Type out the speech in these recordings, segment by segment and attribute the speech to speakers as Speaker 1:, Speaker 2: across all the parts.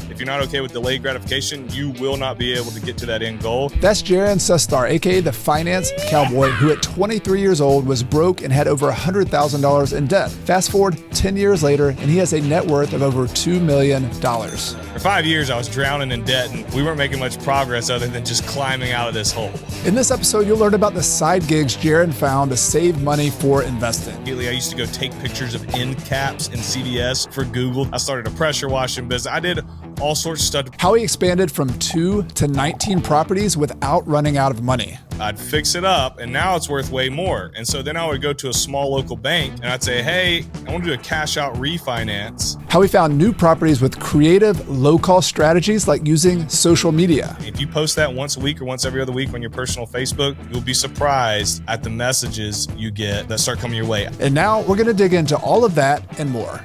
Speaker 1: If you're not okay with delayed gratification, you will not be able to get to that end goal.
Speaker 2: That's Jaren Sustar, aka the Finance Cowboy, who at 23 years old was broke and had over $100,000 in debt. Fast forward 10 years later, and he has a net worth of over $2 million.
Speaker 1: For 5 years, I was drowning in debt, and we weren't making much progress other than just climbing out of this hole.
Speaker 2: In this episode, you'll learn about the side gigs Jaren found to save money for investing.
Speaker 1: I used to go take pictures of end caps in CVS for Google. I started a pressure washing business. I did all sorts of stuff.
Speaker 2: How he expanded from 2 to 19 properties without running out of money.
Speaker 1: I'd fix it up, and now it's worth way more. And so then I would go to a small local bank, and I'd say, hey, I want to do a cash out refinance.
Speaker 2: How he found new properties with creative, low-cost strategies like using social media.
Speaker 1: If you post that once a week or once every other week on your personal Facebook, you'll be surprised at the messages you get that start coming your way.
Speaker 2: And now we're going to dig into all of that and more.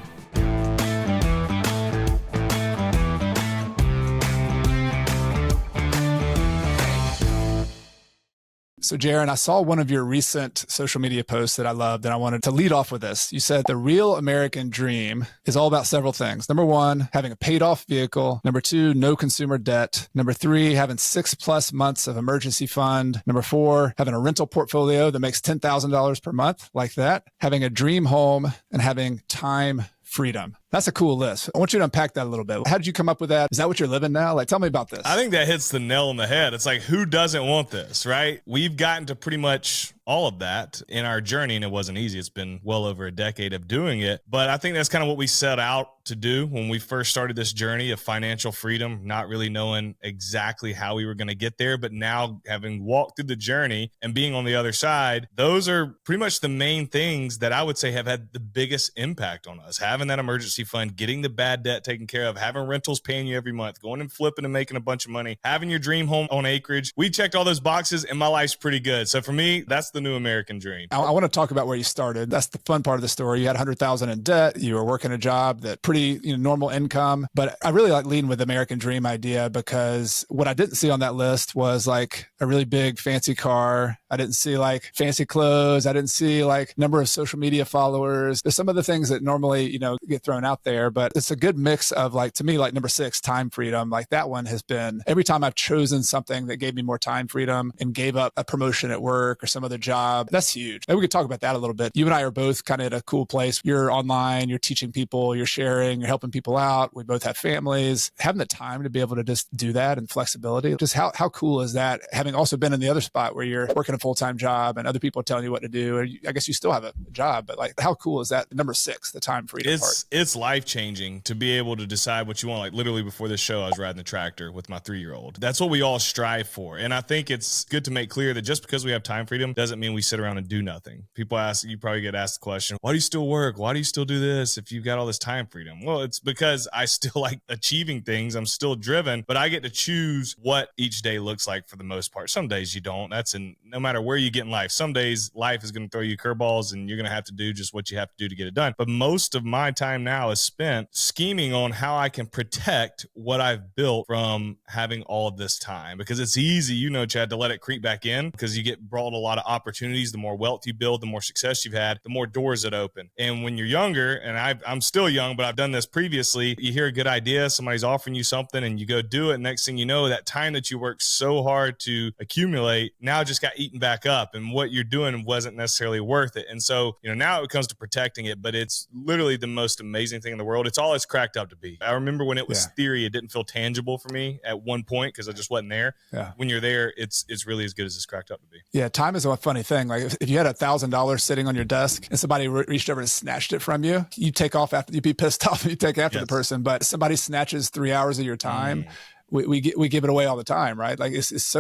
Speaker 2: So Jaren, I saw one of your recent social media posts that I loved, and I wanted to lead off with this. You said the real American dream is all about several things. Number 1, having a paid off vehicle. Number 2, no consumer debt. Number 3, having 6+ months of emergency fund. Number 4, having a rental portfolio that makes $10,000 per month, like that. Having a dream home, and having time freedom. That's a cool list. I want you to unpack that a little bit. How did you come up with that? Is that what you're living now? Like, tell me about this.
Speaker 1: I think that hits the nail on the head. It's like, who doesn't want this, right? We've gotten to pretty much all of that in our journey, and it wasn't easy. It's been well over a decade of doing it. But I think that's kind of what we set out to do when we first started this journey of financial freedom, not really knowing exactly how we were going to get there. But now, having walked through the journey and being on the other side, those are pretty much the main things that I would say have had the biggest impact on us. Having that emergency fund, getting the bad debt taken care of, having rentals paying you every month, going and flipping and making a bunch of money, having your dream home on acreage. We checked all those boxes, and my life's pretty good. So for me, that's the new American dream.
Speaker 2: I want to talk about where you started. That's the fun part of the story. You had $100,000 in debt. You were working a job that pretty normal income. But I really like leading with the American dream idea, because what I didn't see on that list was like a really big fancy car. I didn't see like fancy clothes. I didn't see like number of social media followers. There's some of the things that normally, get thrown out there, but it's a good mix of, like, to me, like number 6, time freedom. Like that one has been, every time I've chosen something that gave me more time freedom and gave up a promotion at work or some other job, that's huge. And we could talk about that a little bit. You and I are both kind of at a cool place. You're online, you're teaching people, you're sharing, you're helping people out. We both have families. Having the time to be able to just do that and flexibility, just how cool is that? Having also been in the other spot where you're working a full-time job and other people are telling you what to do. Or I guess you still have a job, but like, how cool is that? Number 6, the time freedom part.
Speaker 1: It's life-changing to be able to decide what you want. Like literally before this show, I was riding the tractor with my 3-year-old. That's what we all strive for. And I think it's good to make clear that just because we have time freedom doesn't mean we sit around and do nothing. People ask, you probably get asked the question, why do you still work? Why do you still do this if you've got all this time freedom? Well, it's because I still like achieving things. I'm still driven, but I get to choose what each day looks like for the most part. Some days you don't. That's no matter where you get in life. Some days life is going to throw you curveballs and you're going to have to do just what you have to do to get it done. But most of my time now is spent scheming on how I can protect what I've built from having all of this time, because it's easy, Chad, to let it creep back in because you get brought a lot of opportunities. The more wealth you build, the more success you've had, the more doors that open. And when you're younger, and I'm still young, but I've done this previously, you hear a good idea, somebody's offering you something and you go do it. Next thing you know, that time that you worked so hard to accumulate now just got eaten back up, and what you're doing wasn't necessarily worth it. And so, now it comes to protecting it, but it's literally the most amazing thing in the world. It's all it's cracked up to be. I remember when it was theory, it didn't feel tangible for me at one point because I just wasn't there. Yeah. When you're there, it's really as good as it's cracked up to be.
Speaker 2: Yeah, time is a funny thing. Like if you had $1,000 sitting on your desk and somebody reached over and snatched it from you, you take off after, you'd be pissed off and you take after the person. But somebody snatches 3 hours of your time. We give it away all the time, right? Like it's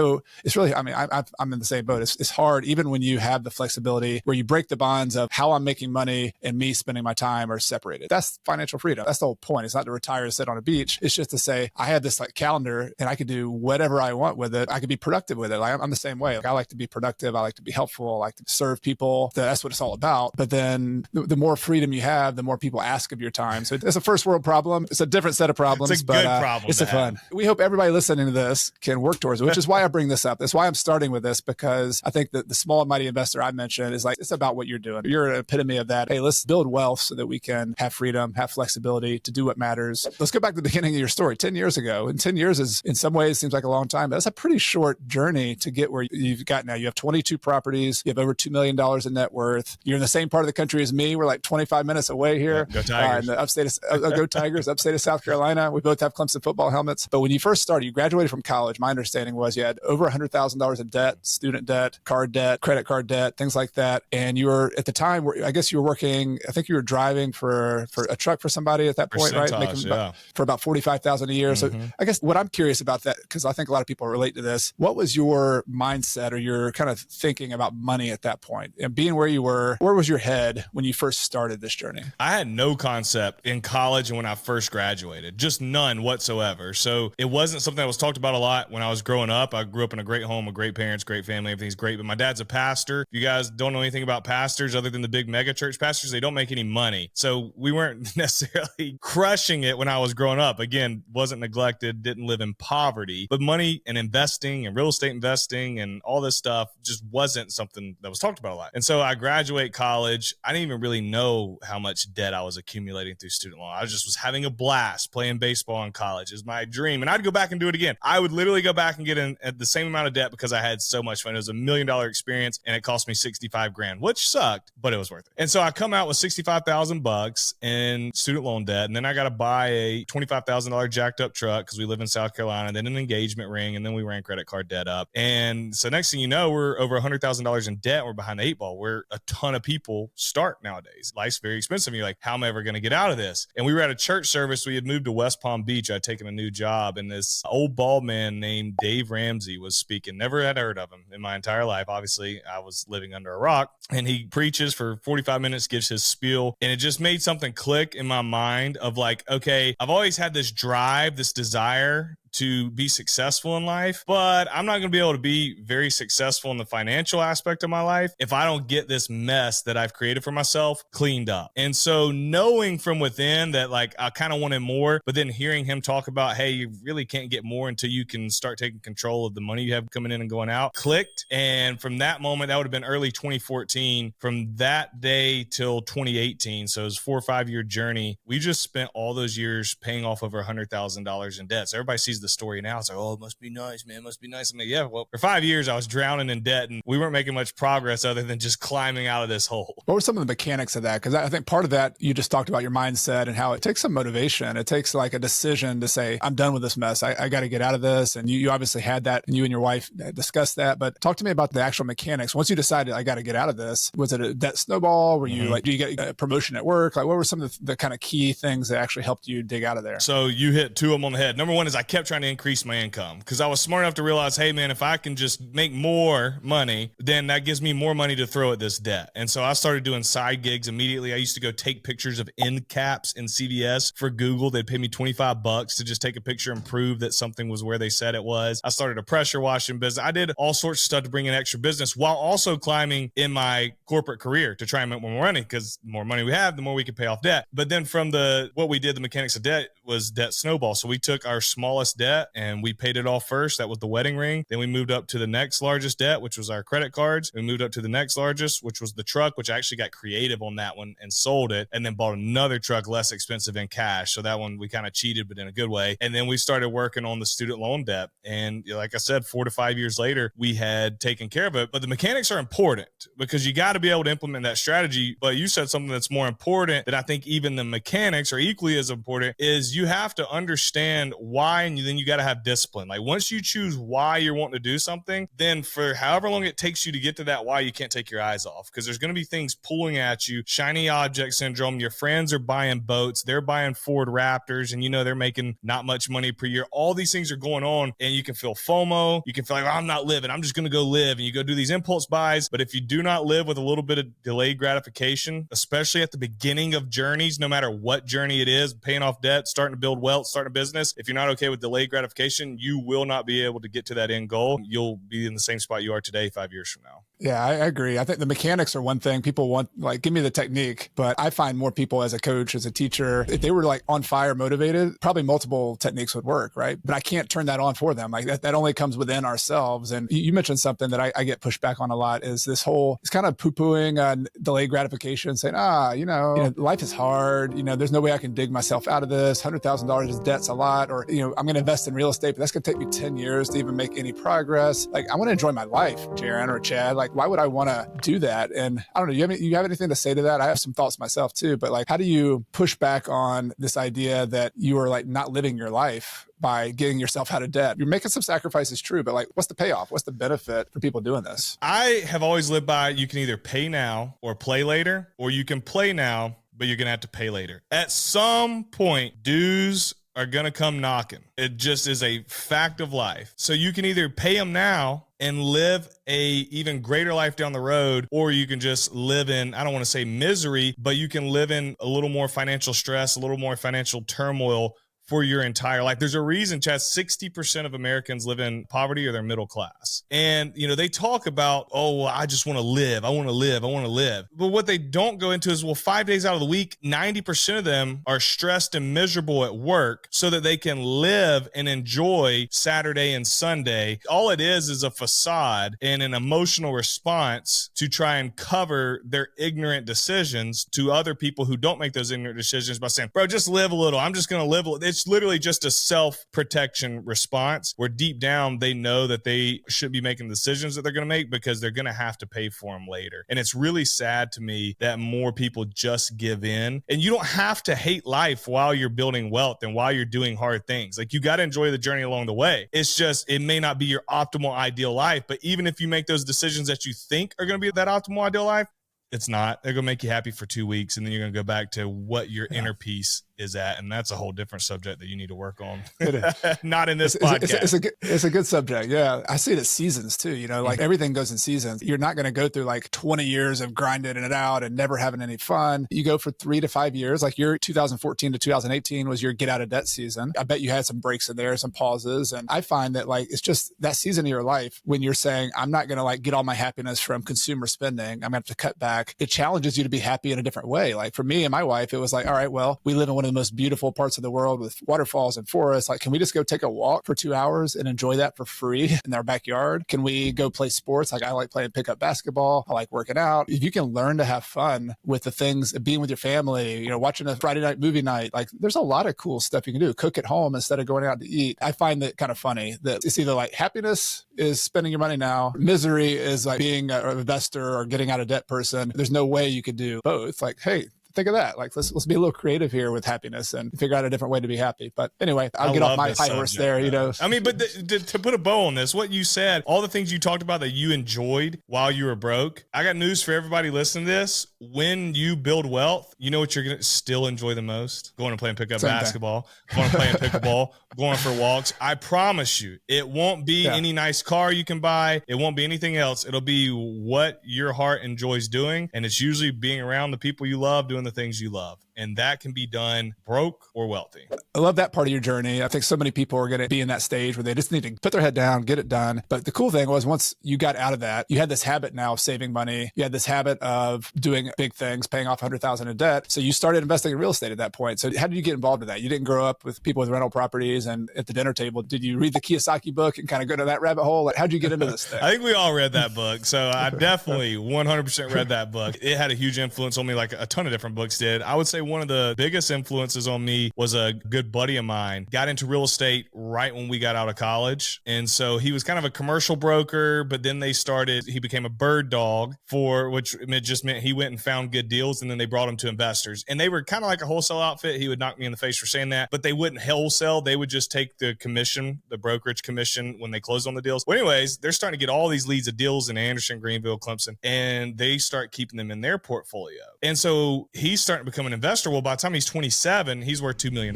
Speaker 2: really, I mean, I'm in the same boat. It's hard, even when you have the flexibility where you break the bonds of how I'm making money and me spending my time are separated. That's financial freedom. That's the whole point. It's not to retire and sit on a beach. It's just to say, I have this like calendar and I can do whatever I want with it. I can be productive with it. Like I'm the same way. Like I like to be productive. I like to be helpful. I like to serve people. That's what it's all about. But then the more freedom you have, the more people ask of your time. So it's a first world problem. It's a different set of problems.
Speaker 1: It's a good problem.
Speaker 2: It's a fun. We hope everybody listening to this can work towards it, which is why I bring this up. That's why I'm starting with this, because I think that the small and mighty investor I mentioned is like, it's about what you're doing. You're an epitome of that. Hey, let's build wealth so that we can have freedom, have flexibility to do what matters. Let's go back to the beginning of your story 10 years ago. And 10 years is in some ways seems like a long time, but that's a pretty short journey to get where you've got now. You have 22 properties. You have over $2 million in net worth. You're in the same part of the country as me. We're like 25 minutes away here.
Speaker 1: Go Tigers.
Speaker 2: In the upstate of, go Tigers, upstate of South Carolina. We both have Clemson football helmets. But when you first started, you graduated from college. My understanding was you had over $100,000 in debt, student debt, card debt, credit card debt, things like that. And you were at the time, I guess you were working, I think you were driving for a truck for somebody at that point, right? Making for about $45,000 a year. So I guess what I'm curious about that, because I think a lot of people relate to this, what was your mindset or your kind of thinking about money at that point? And being where you were, where was your head when you first started this journey?
Speaker 1: I had no concept in college and when I first graduated, just none whatsoever. So it wasn't something that was talked about a lot when I was growing up. I grew up in a great home with great parents, great family, everything's great. But my dad's a pastor. If you guys don't know anything about pastors other than the big mega church pastors, they don't make any money. So we weren't necessarily crushing it when I was growing up. Again, wasn't neglected, didn't live in poverty, but money and investing and real estate investing and all this stuff just wasn't something that was talked about a lot. And so I graduate college. I didn't even really know how much debt I was accumulating through student loan. I just was having a blast playing baseball in college. It was my dream. And I'd go back and do it again. I would literally go back and get in at the same amount of debt because I had so much fun. It was $1 million experience and it cost me 65 grand, which sucked, but it was worth it. And so I come out with $65,000 in student loan debt. And then I got to buy a $25,000 jacked up truck because we live in South Carolina, then an engagement ring. And then we ran credit card debt up. And so next thing you know, we're over $100,000 in debt. We're behind the eight ball where a ton of people start nowadays. Life's very expensive. And you're like, how am I ever going to get out of this? And we were at a church service. We had moved to West Palm Beach. I'd taken a new job and this old bald man named Dave Ramsey was speaking. Never had heard of him in my entire life. Obviously, I was living under a rock. And he preaches for 45 minutes, gives his spiel. And it just made something click in my mind of like, okay, I've always had this drive, this desire to be successful in life, but I'm not going to be able to be very successful in the financial aspect of my life if I don't get this mess that I've created for myself cleaned up. And so knowing from within that, like, I kind of wanted more, but then hearing him talk about, hey, you really can't get more until you can start taking control of the money you have coming in and going out, clicked. And from that moment, that would have been early 2014. From that day till 2018, so it was a 4 or 5 year journey. We just spent all those years paying off over $100,000 in debt. So everybody sees the story now. It's like, oh, it must be nice, man. It must be nice. I'm like, yeah, well, for 5 years, I was drowning in debt and we weren't making much progress other than just climbing out of this hole.
Speaker 2: What were some of the mechanics of that? Because I think part of that, you just talked about your mindset and how it takes some motivation. It takes like a decision to say, I'm done with this mess. I got to get out of this. And you obviously had that and you and your wife discussed that. But talk to me about the actual mechanics. Once you decided I got to get out of this, was it a debt snowball? Were you like, do you get a promotion at work? Like what were some of the kind of key things that actually helped you dig out of there?
Speaker 1: So you hit two of them on the head. Number one is I kept trying to increase my income because I was smart enough to realize, hey man, if I can just make more money, then that gives me more money to throw at this debt. And so I started doing side gigs immediately. I used to go take pictures of end caps in CVS for Google. They'd pay me $25 to just take a picture and prove that something was where they said it was. I started a pressure washing business. I did all sorts of stuff to bring in extra business while also climbing in my corporate career to try and make more money because the more money we have, the more we can pay off debt. But then from what we did, the mechanics of debt was debt snowball. So we took our smallest debt and we paid it off first. That was the wedding ring. Then we moved up to the next largest debt, which was our credit cards. We moved up to the next largest, which was the truck, which I actually got creative on that one and sold it and then bought another truck less expensive in cash. So that one we kind of cheated, but in a good way. And then we started working on the student loan debt. And like I said, 4 to 5 years later, we had taken care of it. But the mechanics are important because you got to be able to implement that strategy. But you said something that's more important that I think even the mechanics are equally as important is you have to understand why, and then you got to have discipline. Like once you choose why you're wanting to do something, then for however long it takes you to get to that why, you can't take your eyes off because there's going to be things pulling at you, shiny object syndrome. Your friends are buying boats. They're buying Ford Raptors and they're making not much money per year. All these things are going on and you can feel FOMO. You can feel like, I'm not living. I'm just going to go live. And you go do these impulse buys. But if you do not live with a little bit of delayed gratification, especially at the beginning of journeys, no matter what journey it is, paying off debt, starting to build wealth, starting a business, if you're not okay with delayed delayed gratification, you will not be able to get to that end goal. You'll be in the same spot you are today 5 years from now.
Speaker 2: Yeah, I agree. I think the mechanics are one thing. People want, like, give me the technique, but I find more people as a coach, as a teacher, if they were like on fire, motivated, probably multiple techniques would work, right? But I can't turn that on for them. Like that only comes within ourselves. And you mentioned something that I get pushed back on a lot is this whole, it's kind of poo-pooing on delayed gratification, saying, life is hard. There's no way I can dig myself out of this. $100,000 is debt's a lot, or, I'm going to invest in real estate, but that's going to take me 10 years to even make any progress. Like, I want to enjoy my life, Jaren or Chad. Like, why would I want to do that? And I don't know, you have anything to say to that? I have some thoughts myself too, but like, how do you push back on this idea that you are like not living your life by getting yourself out of debt? You're making some sacrifices, true, but like, what's the payoff? What's the benefit for people doing this?
Speaker 1: I have always lived by, you can either pay now or play later, or you can play now, but you're going to have to pay later. At some point, dues are going to come knocking. It just is a fact of life. So you can either pay them now and live a even greater life down the road, or you can just live in, I don't want to say misery, but you can live in a little more financial stress, a little more financial turmoil for your entire life. There's a reason, Chad, 60% of Americans live in poverty or they're middle class. And, they talk about, oh, well, I just want to live. I want to live. I want to live. But what they don't go into is, well, 5 days out of the week, 90% of them are stressed and miserable at work so that they can live and enjoy Saturday and Sunday. All it is a facade and an emotional response to try and cover their ignorant decisions to other people who don't make those ignorant decisions by saying, bro, just live a little. I'm just going to live a little. It's literally just a self-protection response where deep down they know that they should be making decisions that they're going to make because they're going to have to pay for them later. And it's really sad to me that more people just give in. And you don't have to hate life while you're building wealth and while you're doing hard things. Like, you got to enjoy the journey along the way. It's just, it may not be your optimal ideal life, but even if you make those decisions that you think are going to be that optimal ideal life, it's not. They're going to make you happy for 2 weeks, and then you're going to go back to what your inner peace is at. And that's a whole different subject that you need to work on.
Speaker 2: It is.
Speaker 1: Not in this podcast.
Speaker 2: It's a good subject. Yeah. I see it as seasons too. Like everything goes in seasons. You're not going to go through like 20 years of grinding it out and never having any fun. You go for 3 to 5 years. Like your 2014 to 2018 was your get out of debt season. I bet you had some breaks in there, some pauses. And I find that like, it's just that season of your life when you're saying, I'm not going to like get all my happiness from consumer spending. I'm going to have to cut back. It challenges you to be happy in a different way. Like for me and my wife, it was like, all right, well, we live in one of the most beautiful parts of the world with waterfalls and forests. Like, can we just go take a walk for 2 hours and enjoy that for free in our backyard? Can we go play sports? Like, I like playing pickup basketball. I like working out. If you can learn to have fun with the things, being with your family, watching a Friday night movie night, like there's a lot of cool stuff you can do. Cook at home instead of going out to eat. I find that kind of funny that it's either like happiness is spending your money now. Misery is like being an investor or getting out of debt person. There's no way you could do both. Like, hey, think of that. Like, let's be a little creative here with happiness and figure out a different way to be happy. But anyway, I'll get off my high horse there, I mean, but to put a bow on this, what you said, all the things you talked about that you enjoyed while you were broke, I got news for everybody listening to this. When you build wealth, you know what you're going to still enjoy the most? Going and playing pickup basketball, going and playing pickleball, going for walks. I promise you, it won't be any nice car you can buy. It won't be anything else. It'll be what your heart enjoys doing. And it's usually being around the people you love, doing the things you love. And that can be done broke or wealthy. I love that part of your journey. I think so many people are going to be in that stage where they just need to put their head down, get it done. But the cool thing was once you got out of that, you had this habit now of saving money. You had this habit of doing big things, paying off $100,000 in debt. So you started investing in real estate at that point. So how did you get involved in that? You didn't grow up with people with rental properties and at the dinner table. Did you read the Kiyosaki book and kind of go to that rabbit hole? Like, how'd you get into this thing?
Speaker 1: I think we all read that book. So I definitely 100% read that book. It had a huge influence on me, like a ton of different books did. I would say one of the biggest influences on me was a good buddy of mine. Got into real estate right when we got out of college. And so he was kind of a commercial broker, but then he became a bird dog which just meant he went and found good deals. And then they brought him to investors. And they were kind of like a wholesale outfit. He would knock me in the face for saying that, but they wouldn't wholesale. They would just take the commission, the brokerage commission when they closed on the deals. Well, anyways, they're starting to get all these leads of deals in Anderson, Greenville, Clemson, and they start keeping them in their portfolio. And so he's starting to become an investor investor. Well, by the time he's 27, he's worth $2 million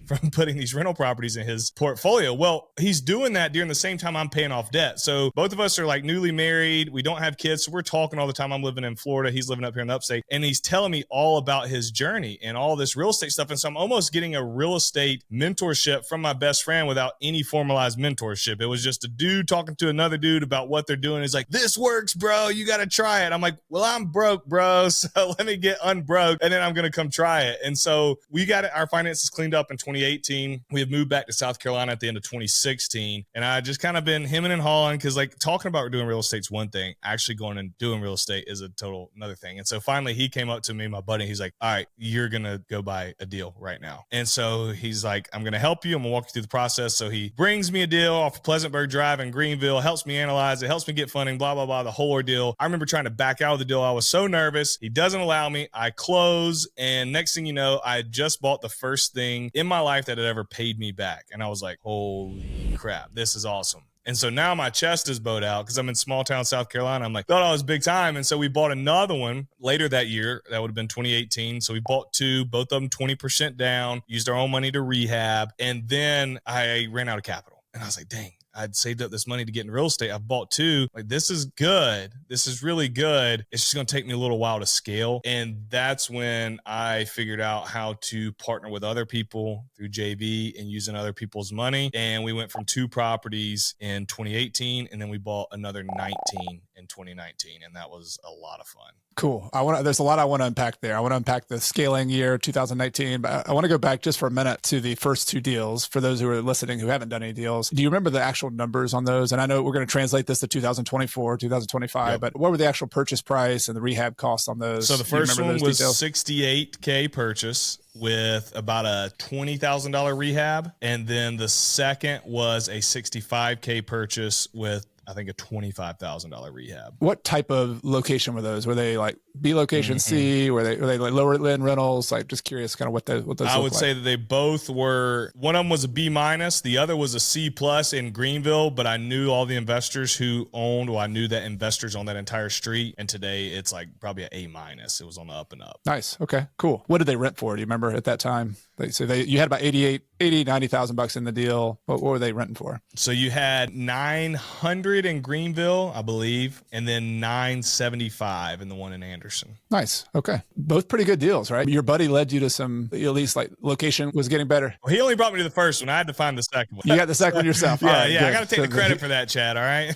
Speaker 1: from putting these rental properties in his portfolio. Well, he's doing that during the same time I'm paying off debt. So both of us are like newly married. We don't have kids. So we're talking all the time. I'm living in Florida. He's living up here in the upstate. And he's telling me all about his journey and all this real estate stuff. And so I'm almost getting a real estate mentorship from my best friend without any formalized mentorship. It was just a dude talking to another dude about what they're doing. He's like, this works, bro. You got to try it. I'm like, well, I'm broke, bro. So let me get unbroke and then I'm going to come try it. And so we got our finances cleaned up in 2018. We have moved back to South Carolina at the end of 2016. And I just kind of been hemming and hawing because like talking about doing real estate is one thing. Actually going and doing real estate is a total another thing. And so finally he came up to me, my buddy. He's like, all right, you're going to go buy a deal right now. And so he's like, I'm going to help you. I'm going to walk you through the process. So he brings me a deal off of Pleasantburg Drive in Greenville, helps me analyze it, helps me get funding, blah, blah, blah, the whole ordeal. I remember trying to back out of the deal. I was so nervous. He doesn't allow me. I close. And next thing you know, I had just bought the first thing in my life that had ever paid me back. And I was like, holy crap, this is awesome. And so now my chest is bowed out because I'm in small town South Carolina. I'm like, thought I was big time. And so we bought another one later that year. That would have been 2018. So we bought two, both of them 20% down, used our own money to rehab. And then I ran out of capital. And I was like, dang. I'd saved up this money to get in real estate. I've bought two. Like, this is good. This is really good. It's just going to take me a little while to scale. And that's when I figured out how to partner with other people through JV and using other people's money. And we went from 2 properties in 2018, and then we bought another 19 in 2019. And that was a lot of fun.
Speaker 2: Cool. There's a lot I want to unpack there. I want to unpack the scaling year 2019, but I want to go back just for a minute to the first 2 deals for those who are listening who haven't done any deals. Do you remember the actual numbers on those? And I know we're going to translate this to 2024, 2025, yep. But what were the actual purchase price and the rehab costs on those?
Speaker 1: So the first one was $68K purchase with about a $20,000 rehab. And then the second was a $65K purchase with I think a $25,000 rehab.
Speaker 2: What type of location were those? Were they like B location C? Were they like lower end rentals? Like just curious kind of what those
Speaker 1: I would say that they both were, one of them was a B minus, the other was a C plus in Greenville, but I knew all the investors who owned, I knew that investors on that entire street. And today it's like probably an A minus. It was on the up and up.
Speaker 2: Nice. Okay, cool. What did they rent for? Do you remember at that time? You had about $90,000 in the deal. What were they renting for?
Speaker 1: So you had 900 in Greenville, I believe, and then 975 in the one in Anderson.
Speaker 2: Nice. Okay. Both pretty good deals, right? Your buddy led you to some, at least like location was getting better.
Speaker 1: Well, he only brought me to the first one. I had to find the second one.
Speaker 2: You got the second one yourself.
Speaker 1: Yeah,
Speaker 2: right,
Speaker 1: yeah.
Speaker 2: good.
Speaker 1: I got to take the credit for that, Chad. All right.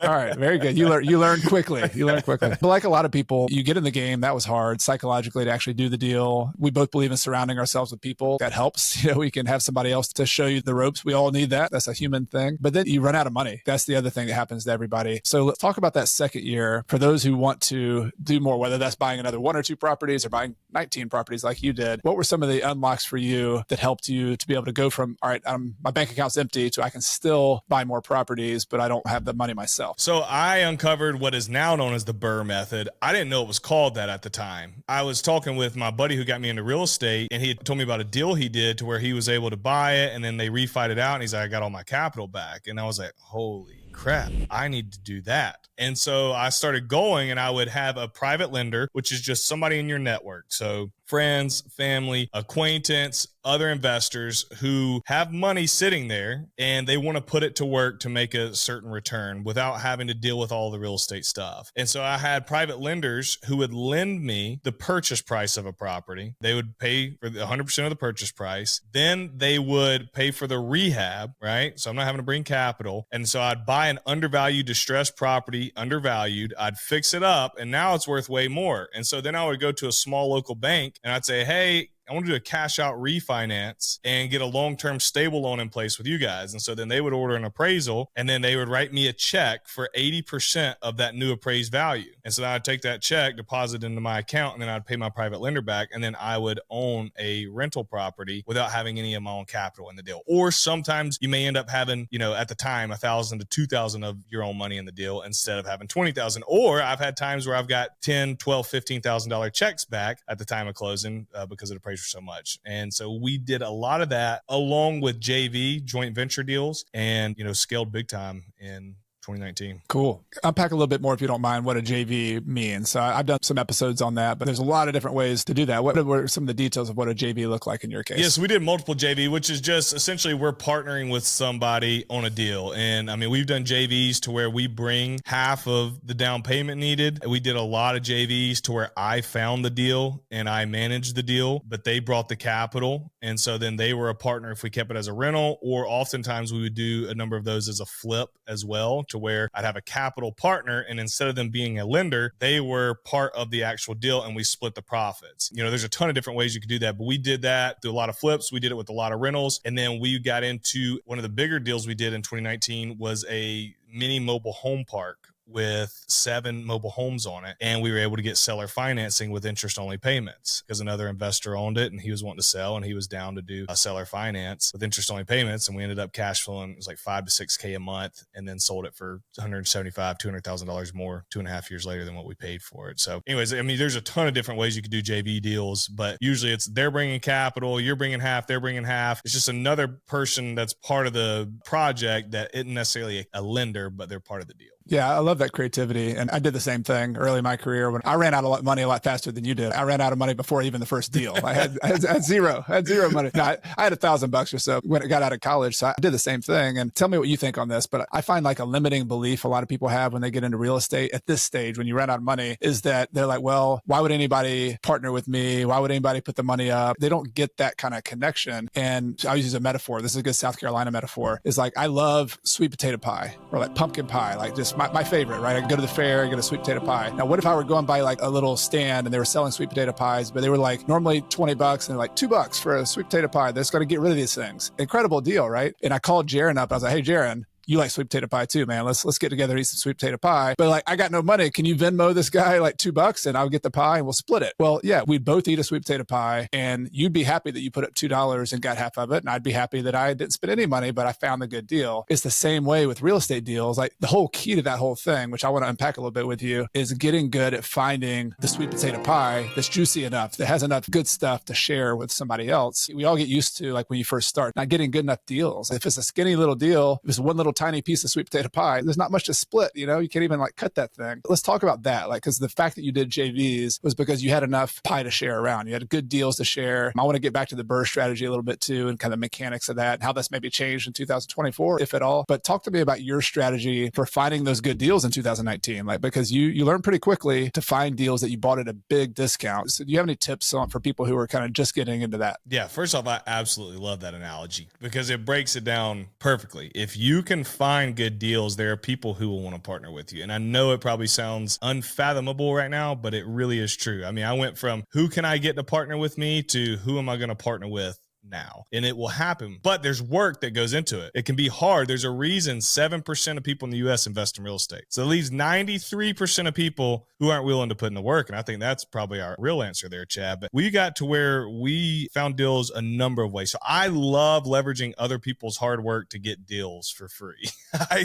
Speaker 2: All right. Very good. You learned quickly. But like a lot of people, you get in the game. That was hard psychologically to actually do the deal. We both believe in surrounding ourselves with people. That helps. We can have somebody else to show you the ropes. We all need that. That's a human thing. But then you run out of money. That's the other thing that happens to everybody. So let's talk about that second year for those who want to do more, whether that's buying another 1 or 2 properties or buying 19 properties like you did. What were some of the unlocks for you that helped you to be able to go from, all right, my bank account's empty to I can still buy more properties, but I don't have the money myself?
Speaker 1: So I uncovered what is now known as the BRRRR method. I didn't know it was called that at the time. I was talking with my buddy who got me into real estate, and he told me about a deal he did to where he was able to buy it, and then they refied it out, and he's like, I got all my capital back. And I was like, holy crap, I need to do that. And so I started going, and I would have a private lender, which is just somebody in your network. So friends, family, acquaintance, other investors who have money sitting there and they want to put it to work to make a certain return without having to deal with all the real estate stuff. And so I had private lenders who would lend me the purchase price of a property. They would pay for 100% of the purchase price. Then they would pay for the rehab, right? So I'm not having to bring capital. And so I'd buy an undervalued, distressed property, undervalued. I'd fix it up, and now it's worth way more. And so then I would go to a small local bank and I'd say, hey, I want to do a cash out refinance and get a long-term stable loan in place with you guys. And so then they would order an appraisal, and then they would write me a check for 80% of that new appraised value. And so I'd take that check, deposit into my account, and then I'd pay my private lender back. And then I would own a rental property without having any of my own capital in the deal. Or sometimes you may end up having, at the time, $1,000 to $2,000 of your own money in the deal instead of having $20,000. Or I've had times where I've got $10, $12, $15,000 checks back at the time of closing because it appraised for so much. And so we did a lot of that along with JV, joint venture deals, and scaled big time in 2019.
Speaker 2: Cool. Unpack a little bit more, if you don't mind, what a JV means. So I've done some episodes on that, but there's a lot of different ways to do that. What were some of the details of what a JV looked like in your case?
Speaker 1: Yes, we did multiple JV, which is just essentially we're partnering with somebody on a deal. And I mean, we've done JVs to where we bring half of the down payment needed. We did a lot of JVs to where I found the deal and I managed the deal, but they brought the capital. And so then they were a partner if we kept it as a rental, or oftentimes we would do a number of those as a flip as well, to where I'd have a capital partner, and instead of them being a lender, they were part of the actual deal and we split the profits. You know, there's a ton of different ways you could do that, but we did that through a lot of flips. We did it with a lot of rentals. And then we got into one of the bigger deals we did in 2019 was a mini mobile home park with 7 mobile homes on it. And we were able to get seller financing with interest only payments because another investor owned it and he was wanting to sell and he was down to do a seller finance with interest only payments. And we ended up cash flowing, it was like $5,000 to $6,000 a month, and then sold it for $175,000, $200,000 more 2.5 years later than what we paid for it. So anyways, I mean, there's a ton of different ways you could do JV deals, but usually it's they're bringing capital, you're bringing half, they're bringing half. It's just another person that's part of the project that isn't necessarily a lender, but they're part of the deal.
Speaker 2: Yeah, I love that creativity. And I did the same thing early in my career when I ran out of money a lot faster than you did. I ran out of money before even the first deal. I had zero money. No, I had $1,000 or so when I got out of college. So I did the same thing. And tell me what you think on this. But I find like a limiting belief a lot of people have when they get into real estate at this stage, when you run out of money, is that they're like, well, why would anybody partner with me? Why would anybody put the money up? They don't get that kind of connection. And I'll use a metaphor. This is a good South Carolina metaphor. It's like, I love sweet potato pie or like pumpkin pie, like just my favorite, right? I go to the fair, I get a sweet potato pie. Now, what if I were going by like a little stand and they were selling sweet potato pies, but they were like normally $20 and they're like $2 for a sweet potato pie. They're just going to get rid of these things. Incredible deal, right? And I called Jaren up. I was like, hey, Jaren, you like sweet potato pie too, man. Let's get together and eat some sweet potato pie. But like, I got no money. Can you Venmo this guy like $2 and I'll get the pie and we'll split it? Well, yeah, we'd both eat a sweet potato pie and you'd be happy that you put up $2 and got half of it. And I'd be happy that I didn't spend any money, but I found the good deal. It's the same way with real estate deals. Like the whole key to that whole thing, which I want to unpack a little bit with you, is getting good at finding the sweet potato pie that's juicy enough, that has enough good stuff to share with somebody else. We all get used to, like when you first start, not getting good enough deals. If it's a skinny little deal, if it's one little tiny piece of sweet potato pie, there's not much to split, you know, you can't even like cut that thing. Let's talk about that. Like, because the fact that you did JVs was because you had enough pie to share around. You had good deals to share. I want to get back to the BRRRR strategy a little bit too, and kind of mechanics of that and how that's maybe changed in 2024, if at all. But talk to me about your strategy for finding those good deals in 2019, like, because you learned pretty quickly to find deals that you bought at a big discount. So do you have any tips on for people who are kind of just getting into that?
Speaker 1: Yeah, first off, I absolutely love that analogy because it breaks it down perfectly. If you can find good deals, there are people who will want to partner with you. And I know it probably sounds unfathomable right now, but it really is true. I mean, I went from who can I get to partner with me to who am I going to partner with now, and it will happen. But there's work that goes into it. It can be hard. There's a reason 7% of people in the US invest in real estate. So it leaves 93% of people who aren't willing to put in the work. And I think that's probably our real answer there, Chad. But we got to where we found deals a number of ways. So I love leveraging other people's hard work to get deals for free. I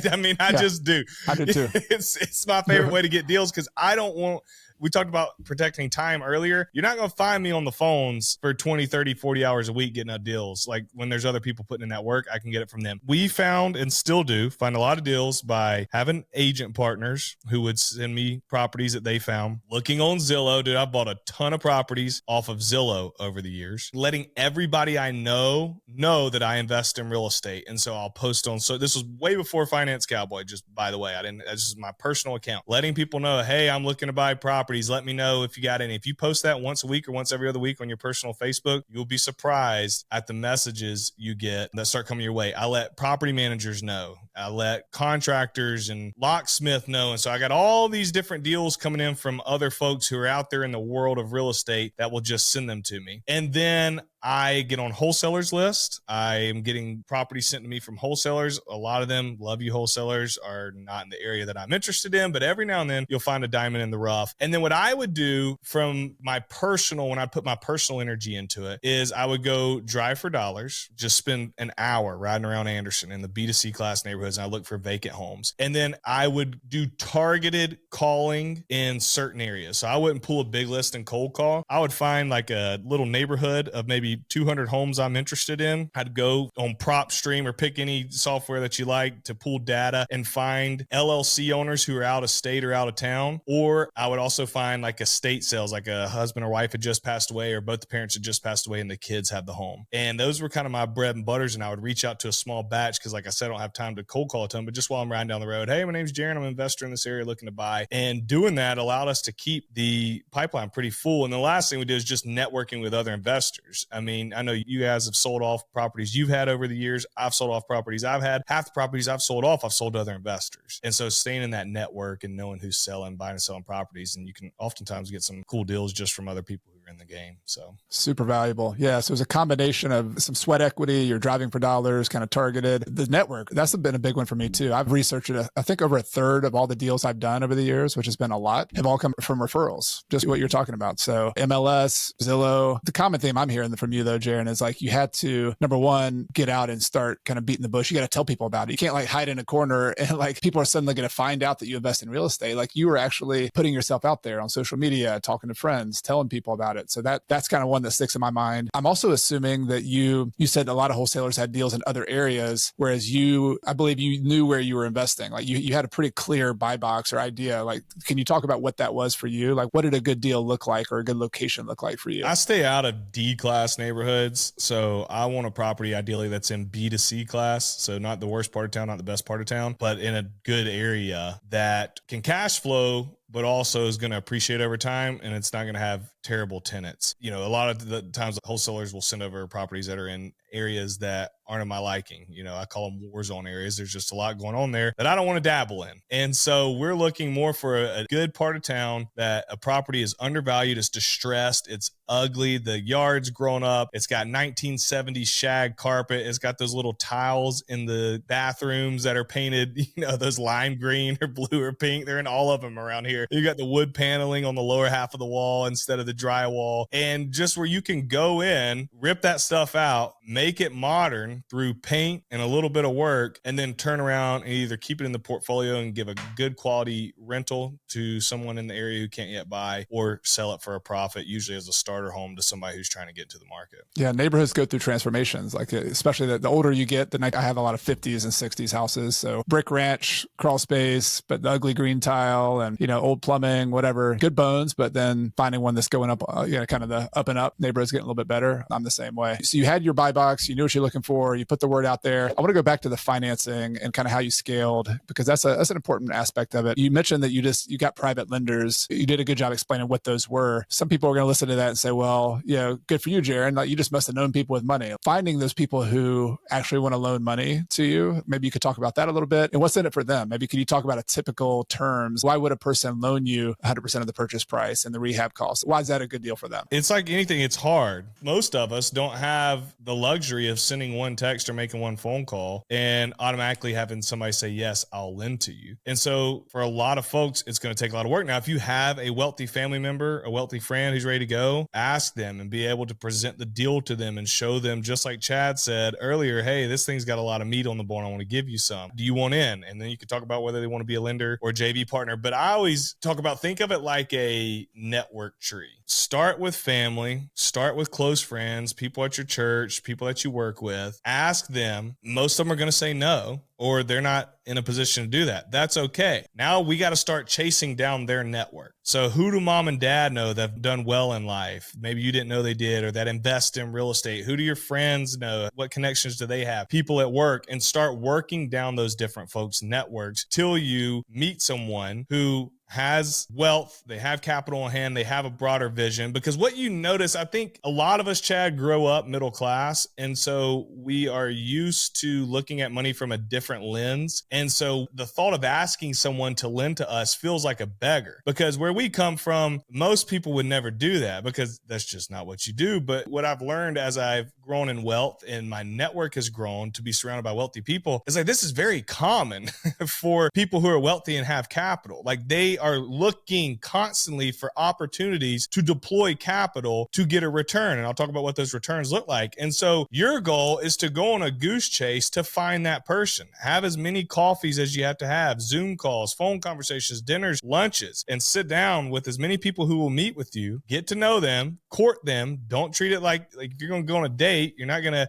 Speaker 1: just do.
Speaker 2: I do too.
Speaker 1: It's my favorite way to get deals because I don't want... We talked about protecting time earlier. You're not going to find me on the phones for 20, 30, 40 hours a week getting out deals. Like when there's other people putting in that work, I can get it from them. We found and still do find a lot of deals by having agent partners who would send me properties that they found. Looking on Zillow, dude, I bought a ton of properties off of Zillow over the years. Letting everybody I know that I invest in real estate. And so I'll post on, so this was way before Finance Cowboy, just by the way, this is my personal account. Letting people know, hey, I'm looking to buy properties. Let me know if you got any. If you post that once a week or once every other week on your personal Facebook, you'll be surprised at the messages you get that start coming your way. I let property managers know. I let contractors and locksmith know. And so I got all these different deals coming in from other folks who are out there in the world of real estate that will just send them to me. And then I get on wholesalers list. I am getting properties sent to me from wholesalers. A lot of them, love you wholesalers, are not in the area that I'm interested in, but every now and then you'll find a diamond in the rough. And then what I would do from my personal, when I put my personal energy into it, is I would go drive for dollars, just spend an hour riding around Anderson in the B2C class neighborhoods, and I look for vacant homes. And then I would do targeted calling in certain areas. So I wouldn't pull a big list and cold call. I would find like a little neighborhood of maybe the 200 homes I'm interested in. I'd go on PropStream or pick any software that you like to pull data and find LLC owners who are out of state or out of town. Or I would also find like estate sales, like a husband or wife had just passed away, or both the parents had just passed away and the kids had the home. And those were kind of my bread and butters. And I would reach out to a small batch because, like I said, I don't have time to cold call a ton, but just while I'm riding down the road, hey, my name's Jaren, I'm an investor in this area looking to buy. And doing that allowed us to keep the pipeline pretty full. And the last thing we did is just networking with other investors. I mean, I know you guys have sold off properties you've had over the years. I've sold off properties I've had. Half the properties I've sold off, I've sold to other investors. And so staying in that network and knowing who's selling, buying and selling properties, and you can oftentimes get some cool deals just from other people who are in the game. So
Speaker 2: super valuable. Yeah. So it was a combination of some sweat equity, you're driving for dollars, kind of targeted. The network, that's been a big one for me too. I've researched it. I think over a third of all the deals I've done over the years, which has been a lot, have all come from referrals, just what you're talking about. So MLS, Zillow. The common theme I'm hearing from you though, Jaren, is like you had to, number one, get out and start kind of beating the bush. You got to tell people about it. You can't like hide in a corner and like people are suddenly going to find out that you invest in real estate. Like you were actually putting yourself out there on social media, talking to friends, telling people about it. So that's kind of one that sticks in my mind. I'm also assuming that you said a lot of wholesalers had deals in other areas, whereas I believe you knew where you were investing. Like you had a pretty clear buy box or idea. Like, can you talk about what that was for you? Like, what did a good deal look like or a good location look like for you?
Speaker 1: I stay out of D class neighborhoods. So I want a property ideally that's in B to C class. So not the worst part of town, not the best part of town, but in a good area that can cash flow, but also is going to appreciate over time, and it's not going to have terrible tenants. You know, a lot of the times wholesalers will send over properties that are in areas that aren't of my liking. You know, I call them war zone areas. There's just a lot going on there that I don't want to dabble in. And so we're looking more for a good part of town that a property is undervalued, it's distressed, it's ugly, the yard's grown up, it's got 1970s shag carpet, it's got those little tiles in the bathrooms that are painted, you know, those lime green or blue or pink. They're in all of them around here. You got the wood paneling on the lower half of the wall instead of the drywall, and just where you can go in, rip that stuff out, make it modern through paint and a little bit of work, and then turn around and either keep it in the portfolio and give a good quality rental to someone in the area who can't yet buy, or sell it for a profit, usually as a starter home to somebody who's trying to get into the market.
Speaker 2: Yeah, neighborhoods go through transformations, like especially the older you get. I have a lot of 50s and 60s houses, so brick ranch, crawl space, but the ugly green tile and, you know, old plumbing, whatever, good bones, but then finding one that's going up, kind of the up and up neighborhoods getting a little bit better. I'm the same way. So you had your buy box, you knew what you're looking for, you put the word out there. I want to go back to the financing and kind of how you scaled, because that's an important aspect of it. You mentioned that you got private lenders. You did a good job explaining what those were. Some people are going to listen to that and say, well, you know, good for you, Jaren. Like, you just must have known people with money. Finding those people who actually want to loan money to you, maybe you could talk about that a little bit. And what's in it for them? Maybe could you talk about a typical terms? Why would a person loan you 100% of the purchase price and the rehab costs? Why is that a good deal for them?
Speaker 1: It's like anything, it's hard. Most of us don't have the luxury of sending one text or making one phone call and automatically having somebody say, yes, I'll lend to you. And so for a lot of folks, it's going to take a lot of work. Now, if you have a wealthy family member, a wealthy friend who's ready to go, ask them and be able to present the deal to them and show them, just like Chad said earlier, hey, this thing's got a lot of meat on the bone. I want to give you some. Do you want in? And then you can talk about whether they want to be a lender or a JV partner. But I always talk about, think of it like a network tree. Start with family, start with close friends, people at your church, people that you work with. Ask them. Most of them are going to say no, or they're not in a position to do that. That's okay. Now we got to start chasing down their network. So who do mom and dad know that have done well in life? Maybe you didn't know they did, or that invest in real estate. Who do your friends know? What connections do they have? People at work, and start working down those different folks' networks till you meet someone who has wealth, they have capital on hand, they have a broader vision. Because what you notice, I think a lot of us, Chad, grow up middle class. And so we are used to looking at money from a different lens. And so the thought of asking someone to lend to us feels like a beggar, because where we come from, most people would never do that, because that's just not what you do. But what I've learned as I've grown in wealth and my network has grown to be surrounded by wealthy people is like, this is very common for people who are wealthy and have capital. Like, they are looking constantly for opportunities to deploy capital to get a return. And I'll talk about what those returns look like. And so your goal is to go on a goose chase to find that person. Have as many coffees as you have to have, Zoom calls, phone conversations, dinners, lunches, and sit down with as many people who will meet with you, get to know them, court them. Don't treat it like if you're going to go on a date, you're not going to,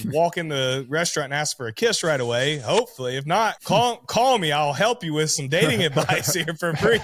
Speaker 1: walk in the restaurant and ask for a kiss right away. Hopefully, if not, call me. I'll help you with some dating advice here for free.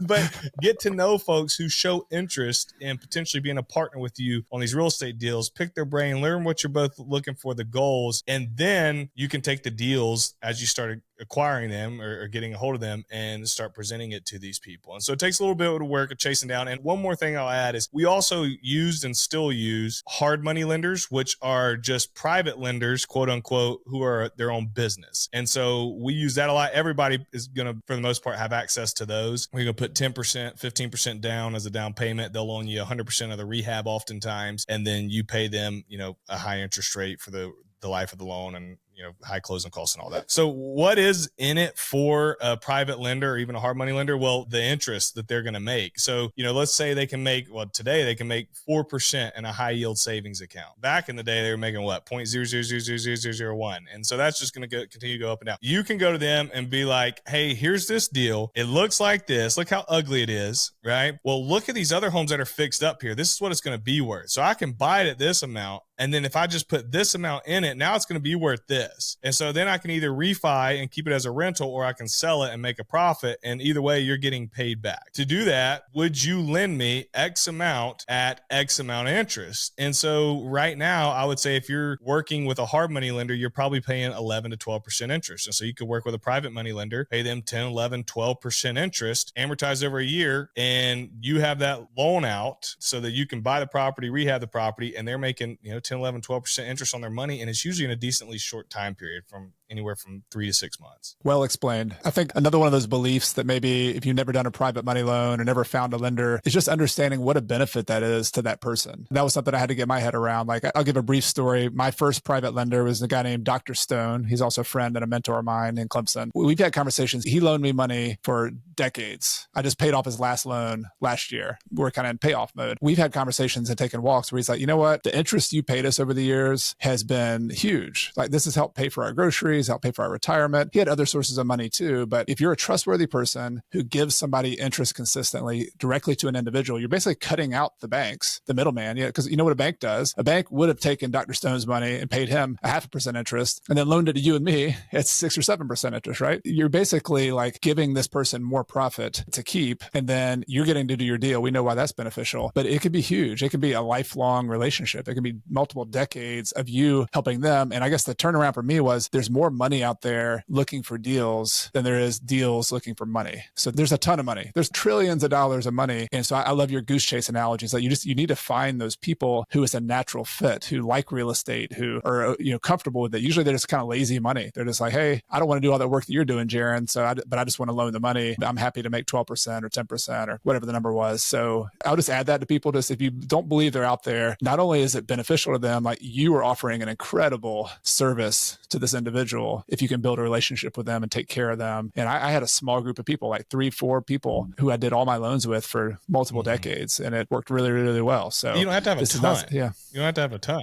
Speaker 1: But get to know folks who show interest in potentially being a partner with you on these real estate deals. Pick their brain, learn what you're both looking for, the goals, and then you can take the deals as you start acquiring them or getting a hold of them and start presenting it to these people. And so it takes a little bit of work of chasing down. And one more thing I'll add is we also used and still use hard money lenders, which are just private lenders, quote unquote, who are their own business. And so we use that a lot. Everybody is going to, for the most part, have access to those. We're going to put 10%, 15% down as a down payment. They'll loan you 100% of the rehab oftentimes. And then you pay them, a high interest rate for the life of the loan and high closing costs and all that. So what is in it for a private lender or even a hard money lender? Well, the interest that they're going to make. So, let's say they can make, today they can make 4% in a high yield savings account. Back in the day, they were making what? 0.00000001. And so that's just going to continue to go up and down. You can go to them and be like, hey, here's this deal. It looks like this. Look how ugly it is, right? Well, look at these other homes that are fixed up here. This is what it's going to be worth. So I can buy it at this amount. And then if I just put this amount in it, now it's going to be worth this. And so then I can either refi and keep it as a rental, or I can sell it and make a profit. And either way, you're getting paid back. To do that, would you lend me X amount at X amount of interest? And so right now, I would say if you're working with a hard money lender, you're probably paying 11 to 12% interest. And so you could work with a private money lender, pay them 10, 11, 12% interest, amortized over a year, and you have that loan out so that you can buy the property, rehab the property, and they're making 10, 11, 12% interest on their money. And it's usually in a decently short time period from anywhere from 3 to 6 months.
Speaker 2: Well explained. I think another one of those beliefs that maybe if you've never done a private money loan or never found a lender is just understanding what a benefit that is to that person. That was something I had to get my head around. Like, I'll give a brief story. My first private lender was a guy named Dr. Stone. He's also a friend and a mentor of mine in Clemson. We've had conversations. He loaned me money for decades. I just paid off his last loan last year. We're kind of in payoff mode. We've had conversations and taken walks where he's like, you know what? The interest you paid us over the years has been huge. Like, this has helped pay for our groceries, helped pay for our retirement. He had other sources of money too. But if you're a trustworthy person who gives somebody interest consistently directly to an individual, you're basically cutting out the banks, the middleman. Yeah, because you know what a bank does? A bank would have taken Dr. Stone's money and paid him 0.5% interest and then loaned it to you and me at 6 or 7% interest, right? You're basically like giving this person more profit to keep, and then you're getting to do your deal. We know why that's beneficial, but it could be huge. It could be a lifelong relationship. It could be multiple decades of you helping them. And I guess the turnaround for me was there's more money out there looking for deals than there is deals looking for money. So there's a ton of money. There's trillions of dollars of money. And so I love your goose chase analogies. Like you need to find those people who is a natural fit, who like real estate, who are comfortable with it. Usually they're just kind of lazy money. They're just like, hey, I don't want to do all that work that you're doing, Jaren. But I just want to loan the money. I'm happy to make 12% or 10% or whatever the number was. So I'll just add that to people. Just if you don't believe they're out there, not only is it beneficial to them, like you are offering an incredible service to this individual if you can build a relationship with them and take care of them. And I had a small group of people, like 3-4 people who I did all my loans with for multiple decades, and it worked really, really well. So
Speaker 1: you don't have to have a ton.
Speaker 2: You
Speaker 1: don't have to have a ton.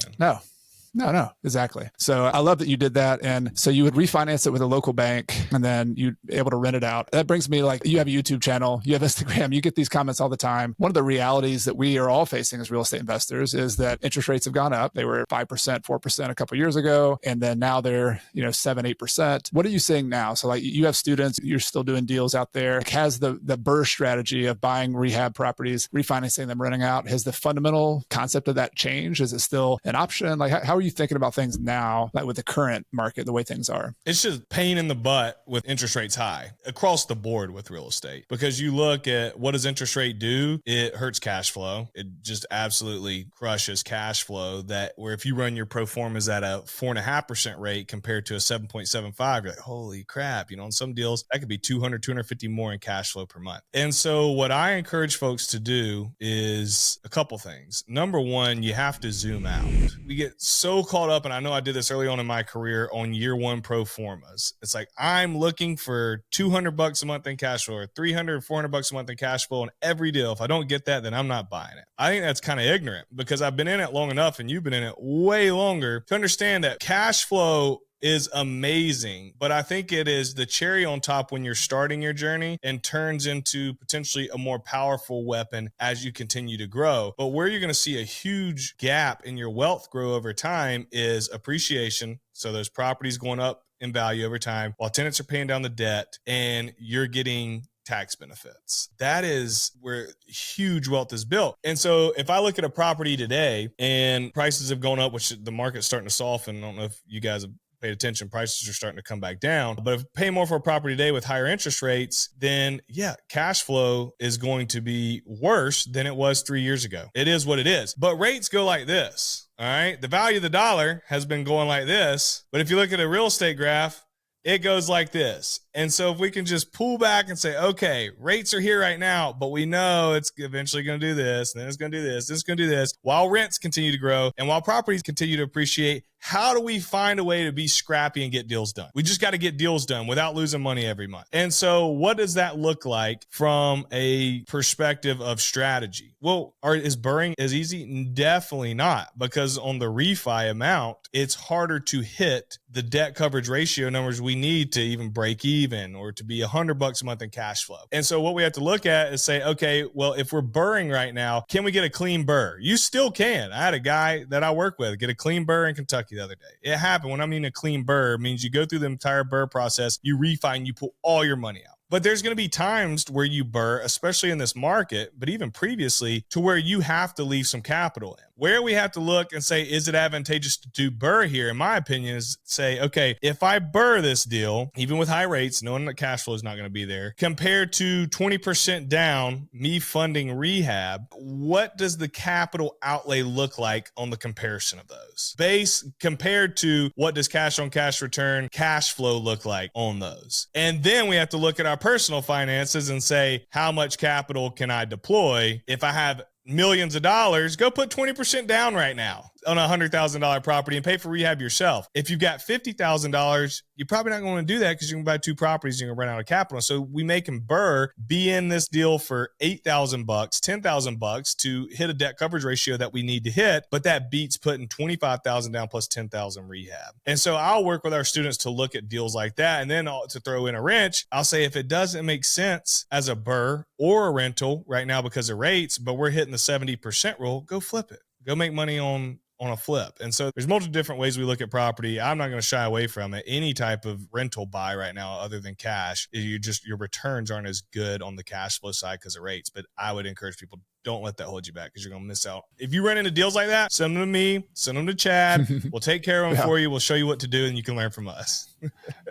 Speaker 2: No, exactly. So I love that you did that. And so you would refinance it with a local bank and then you'd be able to rent it out. That brings me like, you have a YouTube channel, you have Instagram, you get these comments all the time. One of the realities that we are all facing as real estate investors is that interest rates have gone up. They were 5%, 4% a couple of years ago. And then now they're, 7-8%. What are you seeing now? So like you have students, you're still doing deals out there. Like, has the BRRRR strategy of buying rehab properties, refinancing them, renting out, has the fundamental concept of that changed? Is it still an option? Like how are you thinking about things now, like with the current market, the way things are?
Speaker 1: It's just pain in the butt with interest rates high across the board with real estate, because you look at what does interest rate do? It hurts cash flow. It just absolutely crushes cash flow. That where if you run your pro formas at a 4.5% rate compared to a 7.75, you're like, holy crap, on some deals that could be 200, 250 more in cash flow per month. And so what I encourage folks to do is a couple things. Number one, you have to zoom out. We get so so caught up, and I know I did this early on in my career, on year one pro formas. It's like, I'm looking for $200 a month in cash flow, or $300, $400 a month in cash flow on every deal. If I don't get that, then I'm not buying it. I think that's kind of ignorant, because I've been in it long enough, and you've been in it way longer, to understand that cash flow is amazing, but I think it is the cherry on top when you're starting your journey, and turns into potentially a more powerful weapon as you continue to grow. But where you're going to see a huge gap in your wealth grow over time is appreciation. So those properties going up in value over time while tenants are paying down the debt, and you're getting tax benefits. That is where huge wealth is built. And so if I look at a property today and prices have gone up, which the market's starting to soften, I don't know if you guys have paid attention, prices are starting to come back down. But if pay more for a property today with higher interest rates, then yeah, cash flow is going to be worse than it was 3 years ago. It is what it is. But rates go like this. All right. The value of the dollar has been going like this. But if you look at a real estate graph, it goes like this. And so if we can just pull back and say, okay, rates are here right now, but we know it's eventually going to do this, and then it's going to do this, this is going to do this, while rents continue to grow and while properties continue to appreciate. How do we find a way to be scrappy and get deals done? We just got to get deals done without losing money every month. And so what does that look like from a perspective of strategy? Well, is BRRRRing as easy? Definitely not, because on the refi amount, it's harder to hit the debt coverage ratio numbers we need to even break even, or to be $100 a month in cash flow. And so what we have to look at is say, okay, well, if we're BRRRRing right now, can we get a clean BRRRR? You still can. I had a guy that I work with get a clean BRRRR in Kentucky the other day. It happened. When I mean a clean BRRRR, it means you go through the entire BRRRR process, you refi, and you pull all your money out. But there's going to be times where you BRRRR, especially in this market, but even previously, to where you have to leave some capital in. Where we have to look and say, is it advantageous to do BRRRR here? In my opinion, is say, okay, if I BRRRR this deal, even with high rates, knowing that cash flow is not going to be there, compared to 20% down, me funding rehab, what does the capital outlay look like on the comparison of those? Base compared to what does cash on cash return, cash flow look like on those? And then we have to look at our personal finances and say, how much capital can I deploy? If I have millions of dollars, go put 20% down right now on a $100,000 property and pay for rehab yourself. If you've got $50,000, you're probably not going to do that, because you can buy 2 properties and you're going to run out of capital. So we make them BRRRR, be in this deal for $8,000, $10,000 to hit a debt coverage ratio that we need to hit, but that beats putting $25,000 down plus $10,000 rehab. And so I'll work with our students to look at deals like that. And then to throw in a wrench, I'll say, if it doesn't make sense as a BRRRR or a rental right now because of rates, but we're hitting the 70% rule, go flip it. Go make money on a flip. And so there's multiple different ways we look at property. I'm not going to shy away from it. Any type of rental buy right now, other than cash, your returns aren't as good on the cash flow side because of rates. But I would encourage people, don't let that hold you back, because you're going to miss out. If you run into deals like that, send them to me, send them to Chad. We'll take care of them for you. We'll show you what to do, and you can learn from us.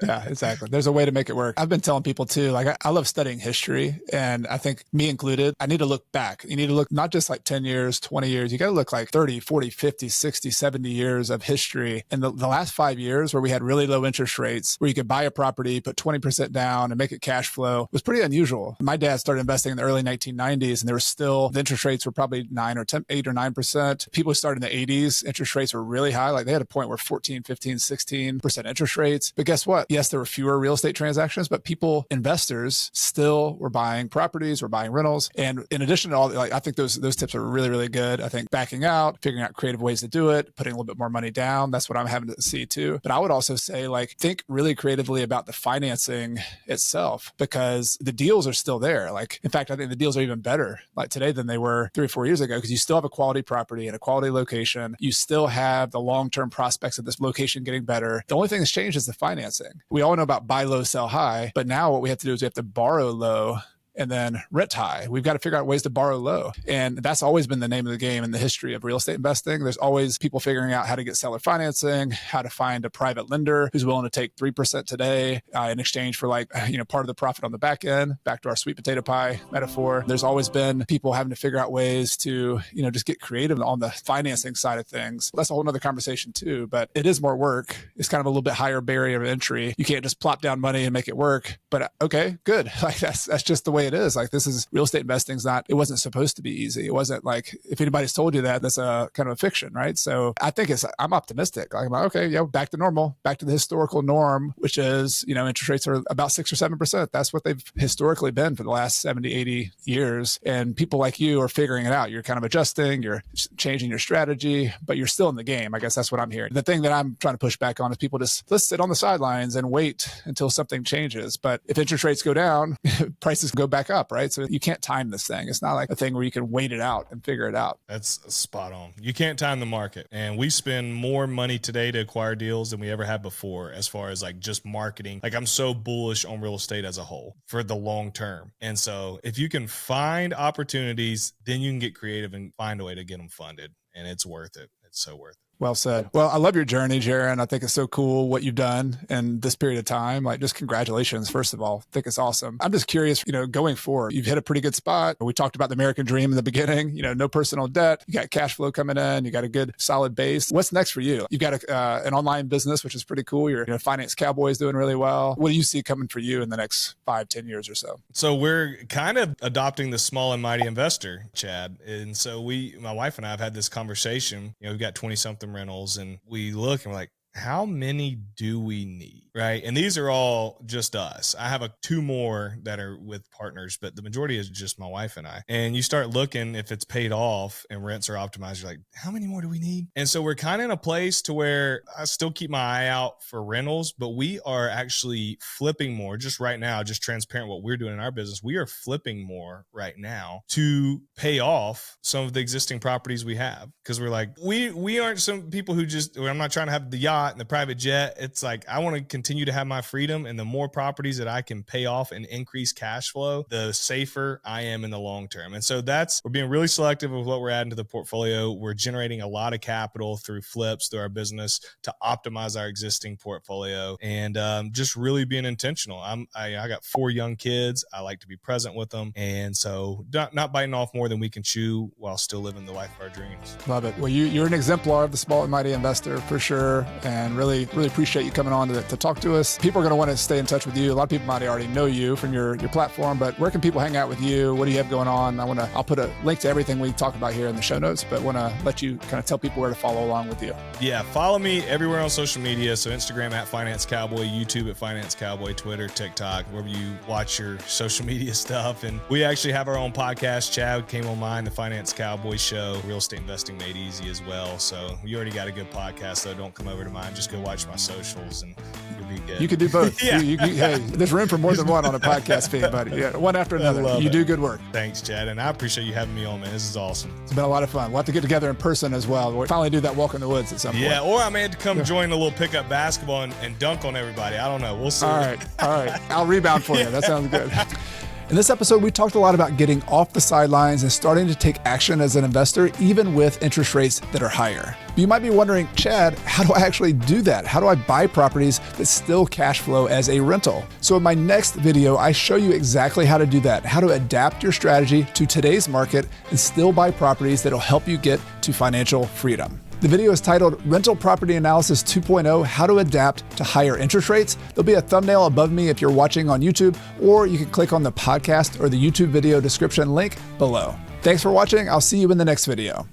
Speaker 2: Yeah, exactly. There's a way to make it work. I've been telling people too, like I love studying history, and I think me included, I need to look back. You need to look not just like 10 years, 20 years. You got to look like 30, 40, 50, 60, 70 years of history. And the last 5 years where we had really low interest rates, where you could buy a property, put 20% down and make it cash flow, was pretty unusual. My dad started investing in the early 1990s, and there was still, the interest rates were probably 8 or 9%. People who started in the 80s, interest rates were really high. Like they had a point where 14, 15, 16% interest rates. But guess what? Yes, there were fewer real estate transactions, but investors still were buying properties, were buying rentals. And in addition to all, like, I think those tips are really, really good. I think backing out, figuring out creative ways to do it, putting a little bit more money down. That's what I'm having to see too. But I would also say, like, think really creatively about the financing itself, because the deals are still there. Like, in fact, I think the deals are even better like today than they were 3 or 4 years ago, because you still have a quality property and a quality location. You still have the long-term prospects of this location getting better. The only thing that's changed is the financing. We all know about buy low, sell high, but now what we have to do is we have to borrow low and then rent high. We've got to figure out ways to borrow low. And that's always been the name of the game in the history of real estate investing. There's always people figuring out how to get seller financing, how to find a private lender who's willing to take 3% today in exchange for part of the profit on the back end, back to our sweet potato pie metaphor. There's always been people having to figure out ways to, just get creative on the financing side of things. That's a whole nother conversation too, but it is more work. It's kind of a little bit higher barrier of entry. You can't just plop down money and make it work, but okay, good. Like that's just the way it is. Like this is real estate investing's not, it wasn't supposed to be easy. It wasn't like, if anybody's told you that, that's a kind of a fiction, right? So I think I'm optimistic. Like, I'm like, okay, back to normal, back to the historical norm, which is, interest rates are about 6 or 7%. That's what they've historically been for the last 70, 80 years. And people like you are figuring it out. You're kind of adjusting, you're changing your strategy, but you're still in the game. I guess that's what I'm hearing. The thing that I'm trying to push back on is people just, let's sit on the sidelines and wait until something changes. But if interest rates go down, prices go back up, right? So you can't time this thing. It's not like a thing where you can wait it out and figure it out.
Speaker 1: That's spot on. You can't time the market. And we spend more money today to acquire deals than we ever have before, as far as like just marketing. Like I'm so bullish on real estate as a whole for the long term. And so if you can find opportunities, then you can get creative and find a way to get them funded. And it's worth it. It's so worth it.
Speaker 2: Well said. Well, I love your journey, Jaren. I think it's so cool what you've done in this period of time. Like, just congratulations, first of all. I think it's awesome. I'm just curious, going forward, you've hit a pretty good spot. We talked about the American dream in the beginning, no personal debt. You got cash flow coming in. You got a good solid base. What's next for you? You've got an online business, which is pretty cool. Your finance Cowboy is doing really well. What do you see coming for you in the next 5-10 years or so?
Speaker 1: So we're kind of adopting the small and mighty investor, Chad. And so my wife and I have had this conversation. We've got 20 something rentals, and we look and we're like, how many do we need? Right. And these are all just us. I have 2 more that are with partners, but the majority is just my wife and I. And you start looking, if it's paid off and rents are optimized, you're like, how many more do we need? And so we're kind of in a place to where I still keep my eye out for rentals, but we are actually flipping more just right now, just transparent what we're doing in our business. We are flipping more right now to pay off some of the existing properties we have. Cause we're like, we aren't some people who I'm not trying to have the yacht and the private jet. It's like, I want to continue to have my freedom, and the more properties that I can pay off and increase cash flow, the safer I am in the long term. And so we're being really selective of what we're adding to the portfolio. We're generating a lot of capital through flips through our business to optimize our existing portfolio, and just really being intentional. I got 4 young kids. I like to be present with them. And so not biting off more than we can chew while still living the life of our dreams.
Speaker 2: Love it. Well, you're an exemplar of the small and mighty investor for sure. And really, really appreciate you coming on to talk to us. People are going to want to stay in touch with you. A lot of people might already know you from your platform, but where can people hang out with you? What do you have going on? I'll put a link to everything we talk about here in the show notes, but want to let you kind of tell people where to follow along with you.
Speaker 1: Yeah, follow me everywhere on social media. So Instagram at Finance Cowboy, YouTube at Finance Cowboy, Twitter, TikTok, wherever you watch your social media stuff. And we actually have our own podcast. Chad came on mine, the Finance Cowboy Show. Real estate investing made easy as well. So you already got a good podcast, so don't come over to mine. Just go watch my socials and you'll be good.
Speaker 2: You can do both.
Speaker 1: Yeah.
Speaker 2: Hey, there's room for more than one on a podcast feed, buddy. Yeah, one after another. You do good work.
Speaker 1: Thanks, Chad. And I appreciate you having me on, man. This is awesome.
Speaker 2: It's been a lot of fun. We'll have to get together in person as well. We'll finally do that walk in the woods at some point.
Speaker 1: Yeah, or I may have to come join a little pickup basketball and dunk on everybody. I don't know. We'll see.
Speaker 2: All right. I'll rebound for you. That sounds good. In this episode, we talked a lot about getting off the sidelines and starting to take action as an investor, even with interest rates that are higher. But you might be wondering, Chad, how do I actually do that? How do I buy properties that still cash flow as a rental? So in my next video, I show you exactly how to do that, how to adapt your strategy to today's market and still buy properties that'll help you get to financial freedom. The video is titled Rental Property Analysis 2.0, How to Adapt to Higher Interest Rates. There'll be a thumbnail above me if you're watching on YouTube, or you can click on the podcast or the YouTube video description link below. Thanks for watching. I'll see you in the next video.